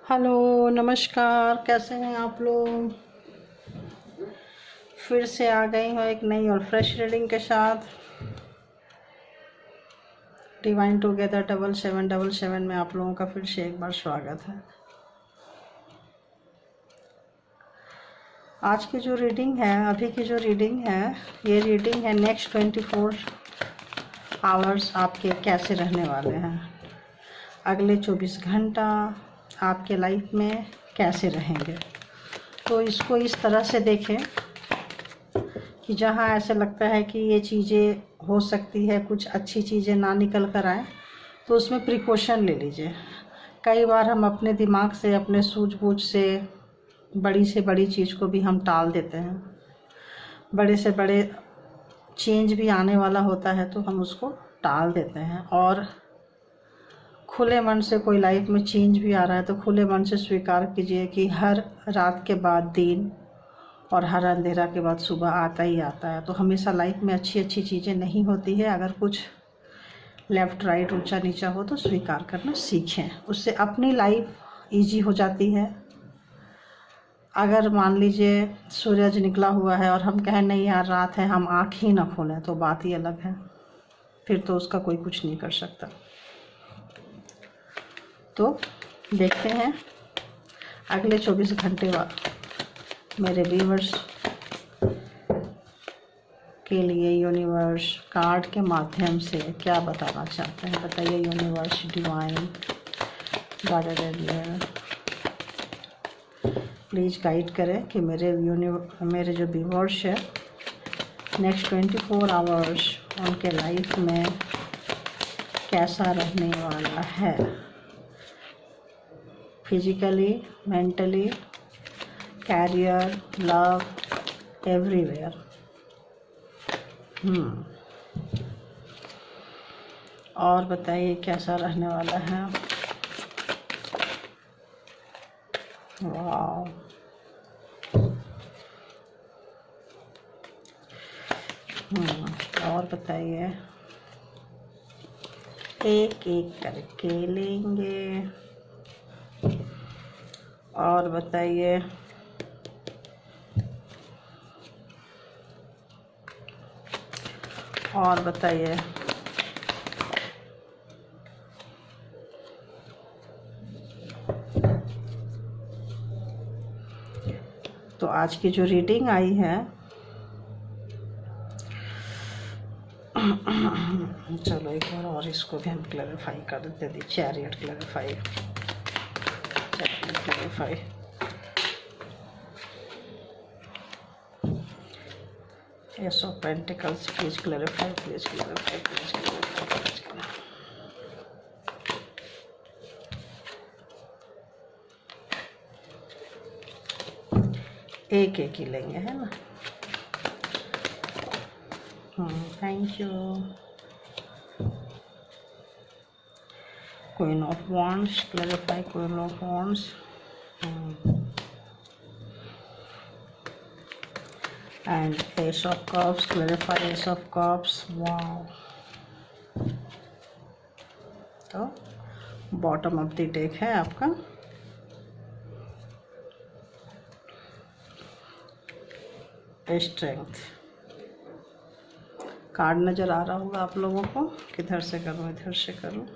Hello नमस्कार, कैसे हैं आप लोग। फिर से आ गई हूँ एक नई और फ्रेश रीडिंग के साथ। डिवाइन टुगेदर 7777 में आप लोगों का फिर से एक बार स्वागत है। आज की जो रीडिंग है, अभी की जो रीडिंग है, ये रीडिंग है नेक्स्ट 24 आवर्स आपके कैसे रहने वाले हैं। अगले 24 घंटा आपके लाइफ में कैसे रहेंगे। तो इसको इस तरह से देखें कि जहाँ ऐसे लगता है कि ये चीज़ें हो सकती है, कुछ अच्छी चीज़ें ना निकल कर आए, तो उसमें प्रिकॉशन ले लीजिए। कई बार हम अपने दिमाग से, अपने सूझबूझ से बड़ी चीज़ को भी हम टाल देते हैं। बड़े से बड़े चेंज भी आने वाला होता है तो हम उसको टाल देते हैं। और खुले मन से कोई लाइफ में चेंज भी आ रहा है तो खुले मन से स्वीकार कीजिए कि हर रात के बाद दिन और हर अंधेरा के बाद सुबह आता ही आता है। तो हमेशा लाइफ में अच्छी अच्छी चीज़ें नहीं होती है। अगर कुछ लेफ़्ट राइट ऊंचा नीचा हो तो स्वीकार करना सीखें, उससे अपनी लाइफ इजी हो जाती है। अगर मान लीजिए सूरज निकला हुआ है और हम कहें नहीं यार रात है, हम आँख ही ना खोलें, तो बात ही अलग है। फिर तो उसका कोई कुछ नहीं कर सकता। तो देखते हैं अगले 24 घंटे बाद मेरे व्यूअर्स के लिए यूनिवर्स कार्ड के माध्यम से क्या बताना चाहते हैं। बताइए universe, divine, guided angel, please guide करें कि मेरे जो व्यूअर्स है नेक्स्ट 24 आवर्स उनके लाइफ में कैसा रहने वाला है, physically, mentally, career, love, everywhere. और बताइए कैसा रहने वाला है। वाह, और बताइए, एक एक करके लेंगे। और बताइए, और बताइए, तो आज की जो रीडिंग आई है, चलो एक बार और इसको भी हम क्लैरिफाई कर देते थे। Chariot clarify, S of pentacles, please clarify, please clarify, please clarify. एक एक ही लेंगे, है ना। Thank you. Queen of wands, clarify queen of wands. And S of cups, clarify S of cups. Wow. तो बॉटम ऑफ द डेक है आपका strength card. नज़र आ रहा होगा आप लोगों को। किधर से करूँ, इधर से करूँ।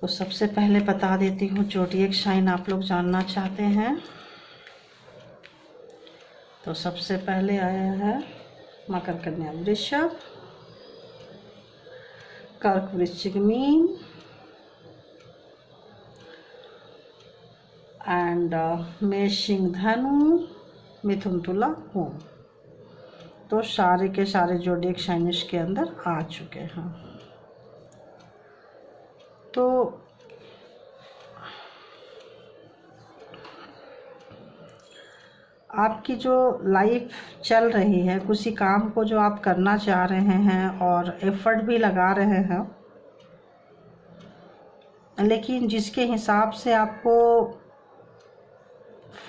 तो सबसे पहले बता देती हूँ ज़ोडिएक साइन आप लोग जानना चाहते हैं। तो सबसे पहले आया है मकर, कन्या, वृषभ, कर्क, वृश्चिक, मीन एंड मेष, सिंह, धनु, मिथुन, तुला, कुंभ। तो सारे के सारे ज़ोडिएक साइन इसके अंदर आ चुके हैं। तो आपकी जो लाइफ चल रही है, किसी काम को जो आप करना चाह रहे हैं और एफर्ट भी लगा रहे हैं, लेकिन जिसके हिसाब से आपको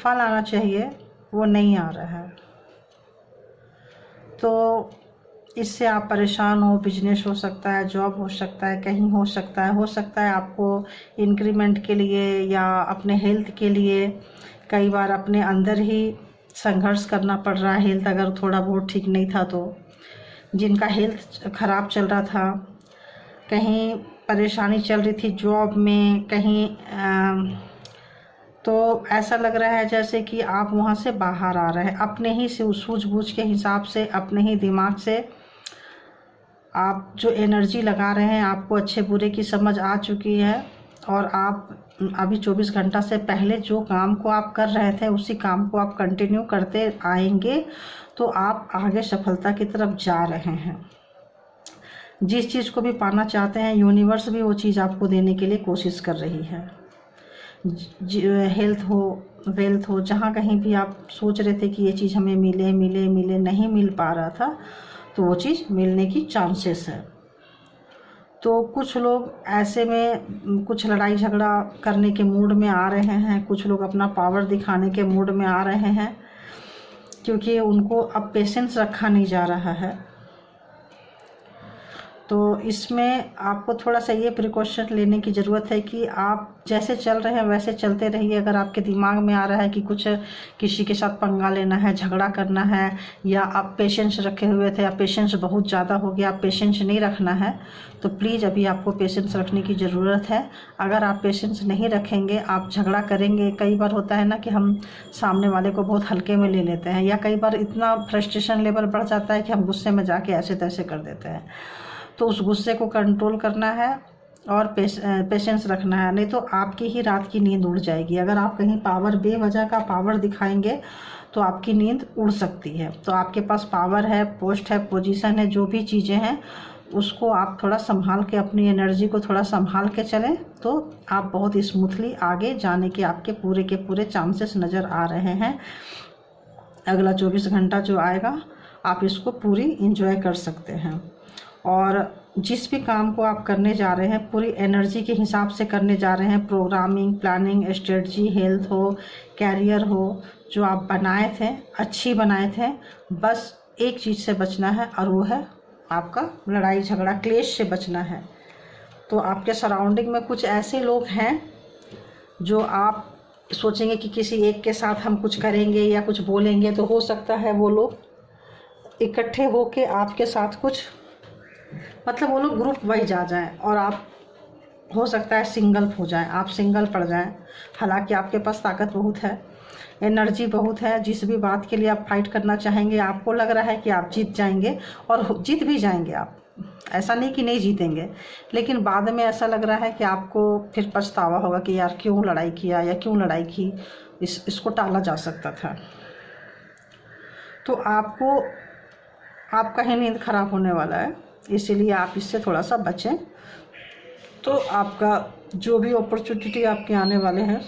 फल आना चाहिए वो नहीं आ रहा है। तो इससे आप परेशान हो, बिजनेस हो सकता है, जॉब हो सकता है, कहीं हो सकता है आपको इंक्रीमेंट के लिए या अपने हेल्थ के लिए कई बार अपने अंदर ही संघर्ष करना पड़ रहा है। हेल्थ अगर थोड़ा बहुत ठीक नहीं था तो जिनका हेल्थ ख़राब चल रहा था, कहीं परेशानी चल रही थी जॉब में, कहीं तो ऐसा लग रहा है जैसे कि आप वहाँ से बाहर आ रहे हैं अपने ही से सूझबूझ के हिसाब से, अपने ही दिमाग से आप जो एनर्जी लगा रहे हैं, आपको अच्छे बुरे की समझ आ चुकी है और आप अभी 24 घंटा से पहले जो काम को आप कर रहे थे उसी काम को आप कंटिन्यू करते आएंगे तो आप आगे सफलता की तरफ जा रहे हैं। जिस चीज़ को भी पाना चाहते हैं यूनिवर्स भी वो चीज़ आपको देने के लिए कोशिश कर रही है। हेल्थ हो, वेल्थ हो, जहाँ कहीं भी आप सोच रहे थे कि ये चीज़ हमें मिले मिले मिले, नहीं मिल पा रहा था तो वो चीज़ मिलने की चांसेस है। तो कुछ लोग ऐसे में कुछ लड़ाई झगड़ा करने के मूड में आ रहे हैं, कुछ लोग अपना पावर दिखाने के मूड में आ रहे हैं क्योंकि उनको अब पेशेंस रखा नहीं जा रहा है। तो इसमें आपको थोड़ा सा ये प्रिकॉशन लेने की ज़रूरत है कि आप जैसे चल रहे हैं वैसे चलते रहिए। अगर आपके दिमाग में आ रहा है कि कुछ किसी के साथ पंगा लेना है, झगड़ा करना है, या आप पेशेंस रखे हुए थे, या पेशेंस बहुत ज़्यादा हो गया, आप पेशेंस नहीं रखना है, तो प्लीज़ अभी आपको पेशेंस रखने की ज़रूरत है। अगर आप पेशेंस नहीं रखेंगे, आप झगड़ा करेंगे। कई बार होता है ना कि हम सामने वाले को बहुत हल्के में ले लेते हैं, या कई बार इतना फ्रस्ट्रेशन लेवल बढ़ जाता है कि हम गुस्से में जाके ऐसे तैसे कर देते हैं। तो उस गुस्से को कंट्रोल करना है और पेशेंस रखना है, नहीं तो आपकी ही रात की नींद उड़ जाएगी। अगर आप कहीं पावर, बेवजह का पावर दिखाएंगे तो आपकी नींद उड़ सकती है। तो आपके पास पावर है, पोस्ट है, पोजीशन है, जो भी चीज़ें हैं उसको आप थोड़ा संभाल के, अपनी एनर्जी को थोड़ा संभाल के चलें तो आप बहुत स्मूथली आगे जाने के आपके पूरे के पूरे चांसेस नज़र आ रहे हैं। अगला 24 घंटा जो आएगा आप इसको पूरी इंजॉय कर सकते हैं। और जिस भी काम को आप करने जा रहे हैं पूरी एनर्जी के हिसाब से करने जा रहे हैं। प्रोग्रामिंग, प्लानिंग, स्ट्रेटजी, हेल्थ हो, कैरियर हो, जो आप बनाए थे अच्छी बनाए थे, बस एक चीज़ से बचना है और वो है आपका लड़ाई झगड़ा, क्लेश से बचना है। तो आपके सराउंडिंग में कुछ ऐसे लोग हैं जो आप सोचेंगे कि किसी एक के साथ हम कुछ करेंगे या कुछ बोलेंगे तो हो सकता है वो लोग इकट्ठे होके आपके साथ कुछ, मतलब वो लोग ग्रुप वाइज आ जाएं और आप हो सकता है सिंगल हो जाएं, आप सिंगल पड़ जाएं। हालांकि आपके पास ताकत बहुत है, एनर्जी बहुत है, जिस भी बात के लिए आप फाइट करना चाहेंगे आपको लग रहा है कि आप जीत जाएंगे और जीत भी जाएंगे आप। ऐसा नहीं कि नहीं जीतेंगे, लेकिन बाद में ऐसा लग रहा है कि आपको फिर पछतावा होगा कि यार क्यों लड़ाई किया या क्यों लड़ाई की, इसको टाला जा सकता था। तो आपका ही नींद खराब होने वाला है, इसीलिए आप इससे थोड़ा सा बचें। तो आपका जो भी अपॉर्चुनिटी आपके आने वाले हैं,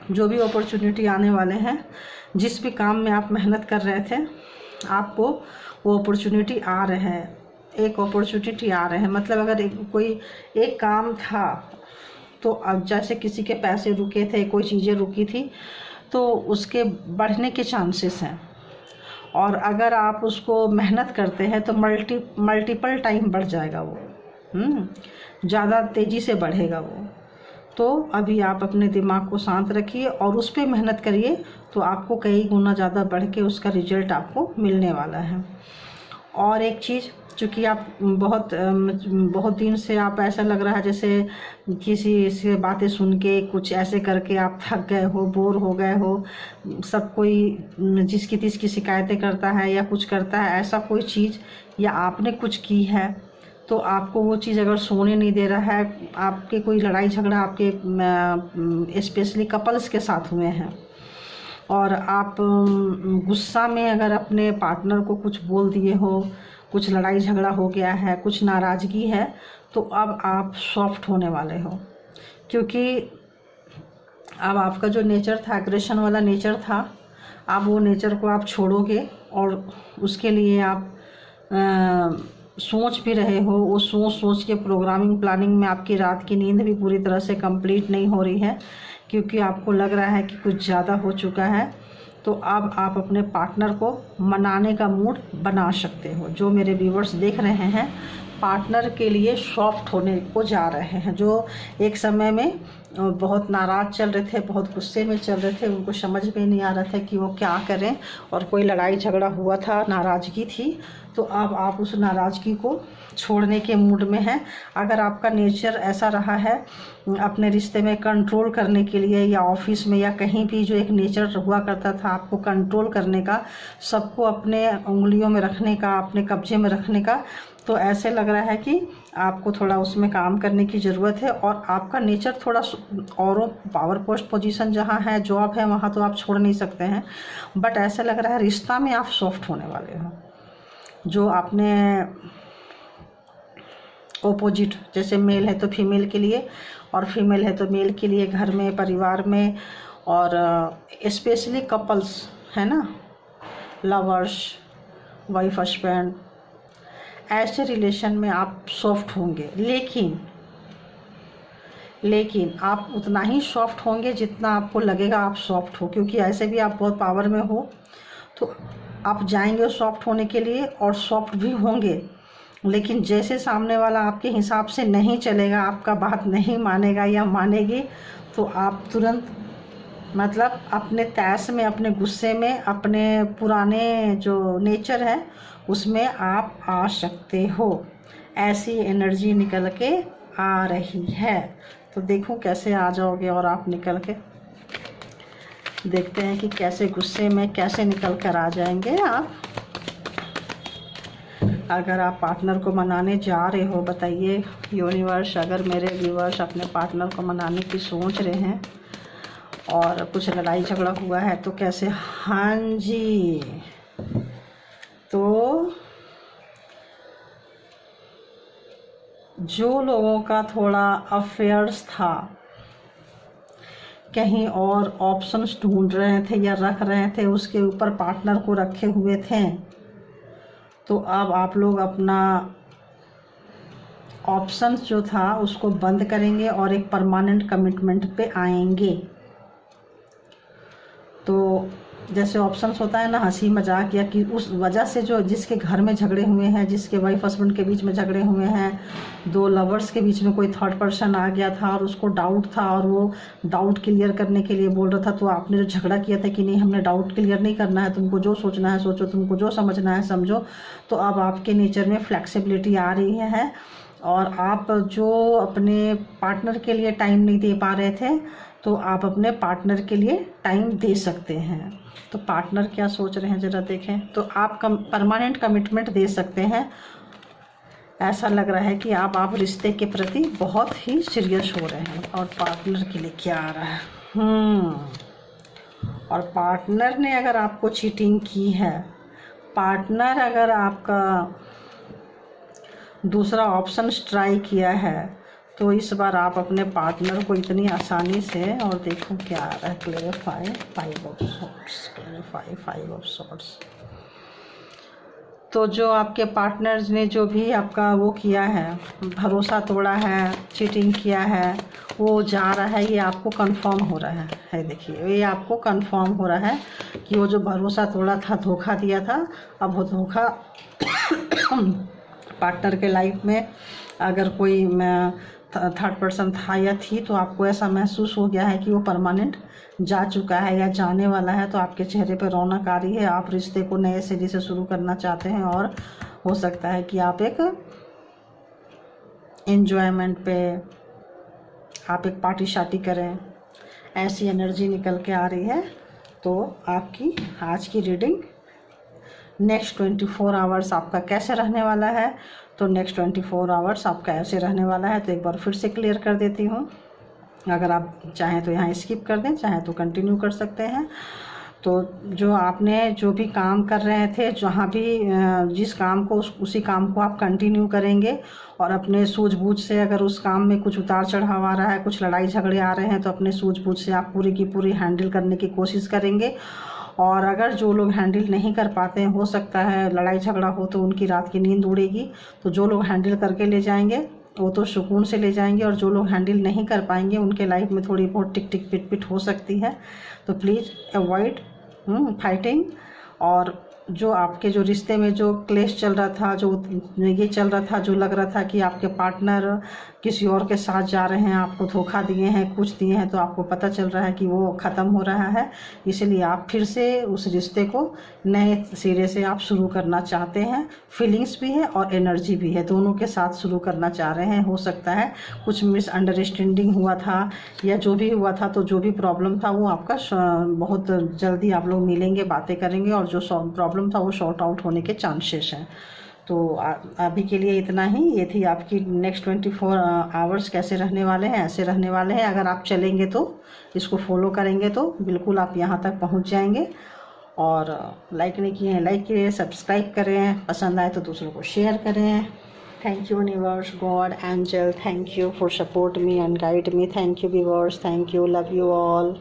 जो भी अपॉर्चुनिटी आने वाले हैं, जिस भी काम में आप मेहनत कर रहे थे आपको वो अपॉर्चुनिटी आ रहे हैं। एक अपॉर्चुनिटी आ रहे हैं मतलब अगर कोई एक काम था तो अब जैसे किसी के पैसे रुके थे, कोई चीज़ें रुकी थी, तो उसके बढ़ने के चांसेस हैं। और अगर आप उसको मेहनत करते हैं तो मल्टीपल टाइम बढ़ जाएगा वो, ज़्यादा तेज़ी से बढ़ेगा वो। तो अभी आप अपने दिमाग को शांत रखिए और उस पर मेहनत करिए तो आपको कई गुना ज़्यादा बढ़ के उसका रिजल्ट आपको मिलने वाला है। और एक चीज़, चूँकि आप बहुत दिन से आप ऐसा लग रहा है जैसे किसी से बातें सुन के कुछ ऐसे करके आप थक गए हो, बोर हो गए हो, सब कोई जिसकी तिसकी शिकायतें करता है या कुछ करता है, ऐसा कोई चीज़ या आपने कुछ की है तो आपको वो चीज़ अगर सोने नहीं दे रहा है, आपके कोई लड़ाई झगड़ा आपके स्पेशली कपल्स के साथ हुए हैं और आप गुस्सा में अगर अपने पार्टनर को कुछ बोल दिए हो, कुछ लड़ाई झगड़ा हो गया है, कुछ नाराज़गी है, तो अब आप सॉफ्ट होने वाले हो। क्योंकि अब आपका जो नेचर था, एग्रेशन वाला नेचर था, अब वो नेचर को आप छोड़ोगे और उसके लिए आप सोच भी रहे हो। वो सोच के प्रोग्रामिंग प्लानिंग में आपकी रात की नींद भी पूरी तरह से कंप्लीट नहीं हो रही है क्योंकि आपको लग रहा है कि कुछ ज़्यादा हो चुका है। तो अब आप अपने पार्टनर को मनाने का मूड बना सकते हो। जो मेरे व्यूवर्स देख रहे हैं, पार्टनर के लिए सॉफ्ट होने को जा रहे हैं, जो एक समय में बहुत नाराज़ चल रहे थे, बहुत गुस्से में चल रहे थे, उनको समझ में नहीं आ रहा था कि वो क्या करें, और कोई लड़ाई झगड़ा हुआ था, नाराज़गी थी, तो अब आप उस नाराज़गी को छोड़ने के मूड में हैं। अगर आपका नेचर ऐसा रहा है अपने रिश्ते में कंट्रोल करने के लिए, या ऑफिस में या कहीं भी जो एक नेचर हुआ करता था आपको कंट्रोल करने का, सबको अपने उंगलियों में रखने का, अपने कब्जे में रखने का, तो ऐसे लग रहा है कि आपको थोड़ा उसमें काम करने की ज़रूरत है। और आपका नेचर थोड़ा औरों पावर पोस्ट पोजीशन जहाँ है, जॉब है, वहाँ तो आप छोड़ नहीं सकते हैं, बट ऐसा लग रहा है रिश्ता में आप सॉफ्ट होने वाले हो। जो आपने ओपोजिट, जैसे मेल है तो फीमेल के लिए, और फीमेल है तो मेल के लिए, घर में, परिवार में, और स्पेशली कपल्स है ना, लवर्स, वाइफ हस्बैंड, ऐसे रिलेशन में आप सॉफ्ट होंगे। लेकिन आप उतना ही सॉफ्ट होंगे जितना आपको लगेगा आप सॉफ्ट हो, क्योंकि ऐसे भी आप बहुत पावर में हो, तो आप जाएंगे सॉफ्ट होने के लिए और सॉफ्ट भी होंगे। लेकिन जैसे सामने वाला आपके हिसाब से नहीं चलेगा, आपका बात नहीं मानेगा या मानेगी, तो आप तुरंत मतलब अपने तैश में, अपने गुस्से में, अपने पुराने जो नेचर है उसमें आप आ सकते हो। ऐसी एनर्जी निकल के आ रही है, तो देखो कैसे आ जाओगे। और आप निकल के देखते हैं कि कैसे गुस्से में कैसे निकल कर आ जाएंगे आप। अगर आप पार्टनर को मनाने जा रहे हो, बताइए यूनिवर्स, अगर मेरे व्यूवर्स अपने पार्टनर को मनाने की सोच रहे हैं और कुछ लड़ाई झगड़ा हुआ है तो कैसे? हाँ जी, तो जो लोगों का थोड़ा अफेयर्स था, कहीं और ऑप्शंस ढूंढ रहे थे या रख रहे थे, उसके ऊपर पार्टनर को रखे हुए थे, तो अब आप लोग अपना ऑप्शंस जो था उसको बंद करेंगे और एक परमानेंट कमिटमेंट पे आएंगे। तो जैसे ऑप्शंस होता है ना, हंसी मजाक, या कि उस वजह से जो जिसके घर में झगड़े हुए हैं, जिसके वाइफ हस्बैंड के बीच में झगड़े हुए हैं, दो लवर्स के बीच में कोई थर्ड पर्सन आ गया था और उसको डाउट था और वो डाउट क्लियर करने के लिए बोल रहा था, तो आपने जो झगड़ा किया था कि नहीं हमने डाउट क्लियर नहीं करना है, तुमको जो सोचना है सोचो, तुमको जो समझना है समझो, तो अब आपके नेचर में फ्लेक्सिबिलिटी आ रही है। और आप जो अपने पार्टनर के लिए टाइम नहीं दे पा रहे थे, तो आप अपने पार्टनर के लिए टाइम दे सकते हैं। तो पार्टनर क्या सोच रहे हैं ज़रा देखें। तो आप परमानेंट कमिटमेंट दे सकते हैं। ऐसा लग रहा है कि आप रिश्ते के प्रति बहुत ही सीरियस हो रहे हैं। और पार्टनर के लिए क्या आ रहा है? और पार्टनर ने अगर आपको चीटिंग की है, पार्टनर अगर आपका दूसरा ऑप्शन ट्राई किया है, तो इस बार आप अपने पार्टनर को इतनी आसानी से, और देखो क्या आ रहा है, clarify 5 of swords, clarify 5 of swords. तो जो आपके पार्टनर्स ने जो भी आपका वो किया है, भरोसा तोड़ा है, चीटिंग किया है, वो जा रहा है, ये आपको कंफर्म हो रहा है। देखिए ये आपको कंफर्म हो रहा है कि वो जो भरोसा तोड़ा था, धोखा दिया था, अब वो धोखा पार्टनर के लाइफ में अगर कोई थर्ड पर्सन था या थी, तो आपको ऐसा महसूस हो गया है कि वो परमानेंट जा चुका है या जाने वाला है। तो आपके चेहरे पर रौनक आ रही है, आप रिश्ते को नए सिरे से शुरू करना चाहते हैं, और हो सकता है कि आप एक एंजॉयमेंट पे आप एक पार्टी शार्टी करें। ऐसी एनर्जी निकल के आ रही है। तो आपकी आज की रीडिंग नेक्स्ट 24 आवर्स आपका कैसे रहने वाला है, तो नेक्स्ट 24 आवर्स आपका ऐसे रहने वाला है। तो एक बार फिर से क्लियर कर देती हूँ। अगर आप चाहें तो यहाँ स्किप कर दें, चाहें तो कंटिन्यू कर सकते हैं। तो जो आपने जो भी काम कर रहे थे, जहाँ भी जिस काम को उसी काम को आप कंटिन्यू करेंगे, और अपने सूझबूझ से अगर उस काम में कुछ उतार चढ़ाव आ रहा है, कुछ लड़ाई झगड़े आ रहे हैं, तो अपने सूझबूझ से आप पूरी की पूरी हैंडल करने की कोशिश करेंगे। और अगर जो लोग हैंडल नहीं कर पाते हैं, हो सकता है लड़ाई झगड़ा हो तो उनकी रात की नींद उड़ेगी, तो जो लोग हैंडल करके ले जाएंगे वो तो सुकून से ले जाएंगे, और जो लोग हैंडल नहीं कर पाएंगे उनके लाइफ में थोड़ी बहुत टिक टिक पिट पिट हो सकती है। तो प्लीज़ अवॉइड फाइटिंग, और जो आपके जो रिश्ते में जो क्लेश चल रहा था, जो ये चल रहा था, जो लग रहा था कि आपके पार्टनर किसी और के साथ जा रहे हैं, आपको धोखा दिए हैं, कुछ दिए हैं, तो आपको पता चल रहा है कि वो ख़त्म हो रहा है। इसलिए आप फिर से उस रिश्ते को नए सिरे से आप शुरू करना चाहते हैं। फीलिंग्स भी है और एनर्जी भी है, दोनों के साथ शुरू करना चाह रहे हैं। हो सकता है कुछ मिसअंडरस्टैंडिंग हुआ था या जो भी हुआ था, तो जो भी प्रॉब्लम था वो आपका बहुत जल्दी आप लोग मिलेंगे, बातें करेंगे, और जो प्रॉब्लम था वो सॉर्ट आउट होने के चांसेस हैं। तो अभी के लिए इतना ही। ये थी आपकी नेक्स्ट 24 आवर्स कैसे रहने वाले हैं, ऐसे रहने वाले हैं। अगर आप चलेंगे तो, इसको फॉलो करेंगे तो बिल्कुल आप यहाँ तक पहुँच जाएंगे। और लाइक नहीं किए हैं, लाइक करें, सब्सक्राइब करें, पसंद आए तो दूसरों को शेयर करें। Thank you universe, God, angel, thank you for support me and guide me. Thank you viewers, thank you, love you all.